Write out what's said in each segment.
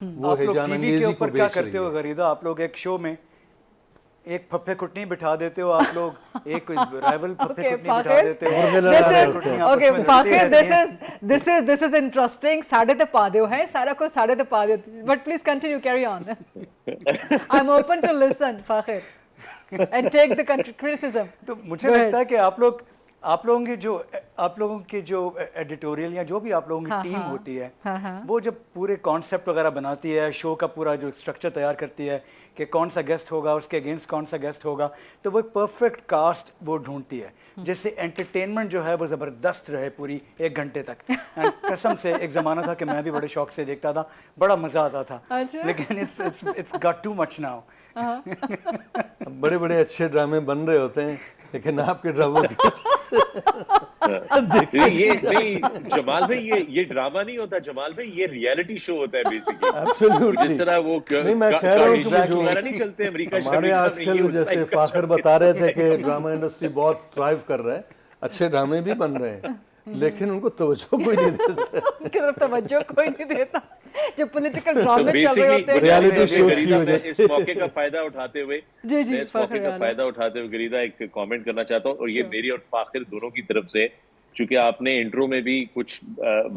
वो आप लोग हेजान टीवी के अंगेजी को ऊपर क्या बेच रही करते हो है। गरीदा? आप लोग एक शो में एक फप्पे कुटनी बिठा देते हो, आप लोग एक राइवल फप्पे Okay, कुटनी बिठा Fakhir, देते हो, मुर्गे लड़ा this रहे is होते हैं। आपस okay. में लड़ती Fakhir, रहती हैं। this is interesting. साढ़े ते पा दियो है, सारा कुछ साढ़े ते पा दियो. But please continue, carry on. I'm open to listen, Fakhir, and take the criticism. तो मुझे Go लगता ahead. है कि आप लोगों की जो एडिटोरियल या जो भी आप लोगों की हाँ, टीम हाँ, होती है, हाँ, हाँ. वो जब पूरे कॉन्सेप्ट वगैरह बनाती है, शो का पूरा जो स्ट्रक्चर तैयार करती है कि कौन सा गेस्ट होगा, उसके अगेंस्ट कौन सा गेस्ट होगा, तो वो एक परफेक्ट कास्ट वो ढूंढती है जिससे एंटरटेनमेंट जो है वो ज़बरदस्त रहे पूरी 1 घंटे तक। And कसम से एक ज़माना था कि मैं भी बड़े शौक से देखता था, बड़ा मज़ा आता था, अच्छा। लेकिन it's got too much now. अब बड़े बड़े अच्छे ड्रामे बन रहे होते हैं, लेकिन आपके ड्रामों की ये नहीं जमाल भाई, ये ड्रामा नहीं होता जमाल भाई, ये रियलिटी शो होता है बेसिकली। एब्सोल्युटली जिस तरह वो नहीं, मैं कह रहा हूँ कि कार्टून जो वगैरह नहीं चलते अमेरिका हमारे आजकल जैसे फाखर बता रहे थे कि ड्रामा इंडस्ट्री बहुत थ्राइव कर रहा है, अच्छे ड्रामे भी बन रहे हैं, लेकिन उनको तवज्जो कोई नहीं देता। की तरफ तवज्जो कोई नहीं देता। जो पॉलिटिकल ड्रामे चल रहे होते हैं, reality shows की वजह इस से। मौके का फायदा उठाते हुए जी, जी, मैं इस मौके फाखिर का आलम। फायदा उठाते हुए गरीदा एक कमेंट करना चाहता हूँ, और ये Sure. मेरी और फाखिर दोनों की तरफ से, क्योंकि आपने इंट्रो में भी कुछ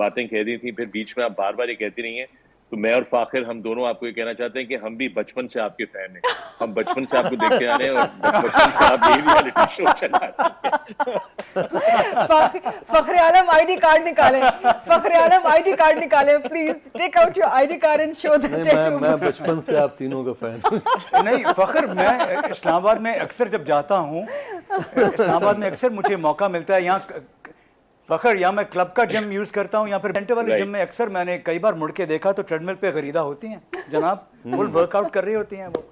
बातें कह दी थी, फिर बीच में आप बार बार ये कहती रही हैं, तो मैं और फाखिर हम दोनों आपको ये कहना चाहते हैं कि हम भी बचपन से आपके फैन हैं। हम बचपन से आपको देखते आ रहे हैं और बचपन से आप ये रियलिटी शो चला रहे हैं। फखरे आलम आईडी कार्ड निकालें, फखरे आलम आईडी कार्ड निकालें, please take out your ID card and show the नहीं, मैं बचपन से आप तीनों का फैन हूँ। नहीं फ़ख्र, मैं इस्लामाबाद में अक्सर जब जाता हूँ, इस्लामाबाद में अक्सर मुझे मौका मिलता है, यहाँ फ़ख्र या मैं क्लब का जिम यूज़ करता हूँ या फिर सेंटर वाले जिम में अक्सर मैंने कई बार मुड़ के देखा तो ट्रेडमिल पे गरीदा होती हैं जनाब, फुल वर्कआउट कर रही होती हैं वो।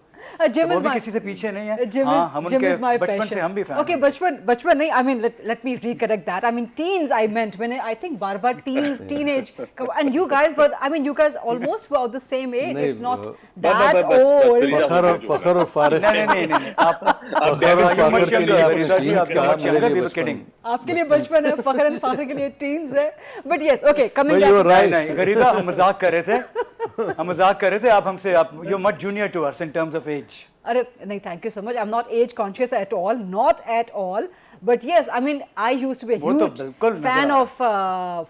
जिम वो इज भी माय किसी से पीछे नहीं है। Gym हाँ, is, हम gym उनके is my बचपन passion. से हम भी फैन Okay, बचपन नहीं, I mean let me recorrect that. I mean teens I meant when I think bar teens, teenage, and you guys were, I mean you guys almost were the same age, नहीं, if not बस, that बस, old. फखर और फारिग नहीं आप फखर और फारिग के लिए आपने गरीदा जी, teens आप कहा, मच मेरे younger, लिए we were बचपन। kidding। आपके लिए बचपन है, फखर एंड फाखिर के लिए teens है. But yes, okay, coming No, back. you were right. नहीं गरीदा, हम मजाक कर रहे थे, आप हमसे you're much junior to us in terms of age। अरे नहीं, thank you so much. I'm not age conscious at all, not at all. But yes, I mean I used to be a वो तो huge बिल्कुल नजर fan uh of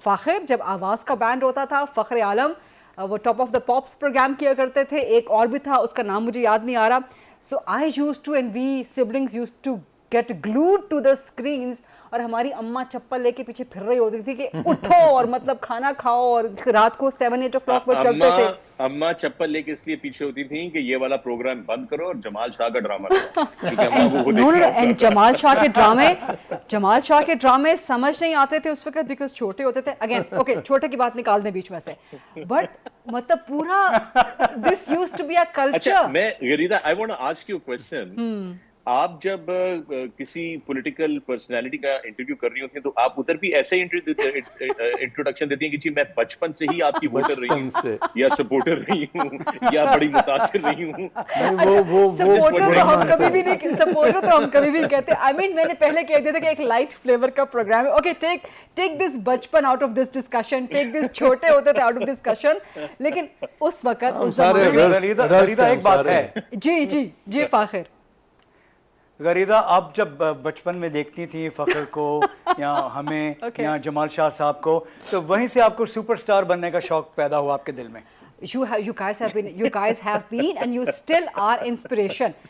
Fakhir. जब आवाज का band होता था, फखर आलम वो Top of the Pops programme किया करते थे, एक और भी था उसका नाम मुझे याद नहीं आ रहा. So I used to and we siblings used to get glued to the screens, और हमारी अम्मा चप्पल लेके पीछे फिर रही होती थी कि उठो और मतलब खाना खाओ, और रात को 7-8 o'clock वो चलते थे. अम्मा चप्पल लेके इसलिए पीछे होती थी कि ये वाला प्रोग्राम बंद करो और जमाल शाह का ड्रामा करो, क्योंकि अम्मा को वो No, देखना no, and जमाल शाह के ड्रामे समझ नहीं आते थे उस वक्त बिकॉज छोटे होते थे. अगेन ओके, छोटे की बात निकाल दें बीच में से, बट मतलब पूरा this used to be a अच्छा, कल्चर. मैं गरीदा I want to ask you question. आप जब किसी पॉलिटिकल पर्सनालिटी का इंटरव्यू कर रही होती हैं, तो आप उधर भी ऐसे ही इंट्रोडक्शन देती हैं कि जी मैं बचपन से ही आपकी वोटर रही बचपन हूँ या सपोर्टर रही हूँ या बड़ी मुतासिर रही हूँ। नहीं, वो सपोर्टर तो हम मानते कभी हैं। भी नहीं, सपोर्टर तो हम कभी भी नहीं कहते. आई मीन मैंने पहले कह दिया था कि एक लाइट फ्लेवर का प्रोग्राम है. ओके, टेक दिस बचपन out of this discussion, take this छोटे होते थे आउट ऑफ डिस्कशन, लेकिन उस वक्त उस सारे जमाने में गरीदा एक बात सारे। है, जी फाखिर, गरीदा आप जब बचपन में देखती थी फ़ख्र को या हमें Okay. या जमाल शाह साहब को, तो वहीं से आपको सुपरस्टार बनने का शौक पैदा हुआ आपके दिल में? you guys have been and you still are inspiration.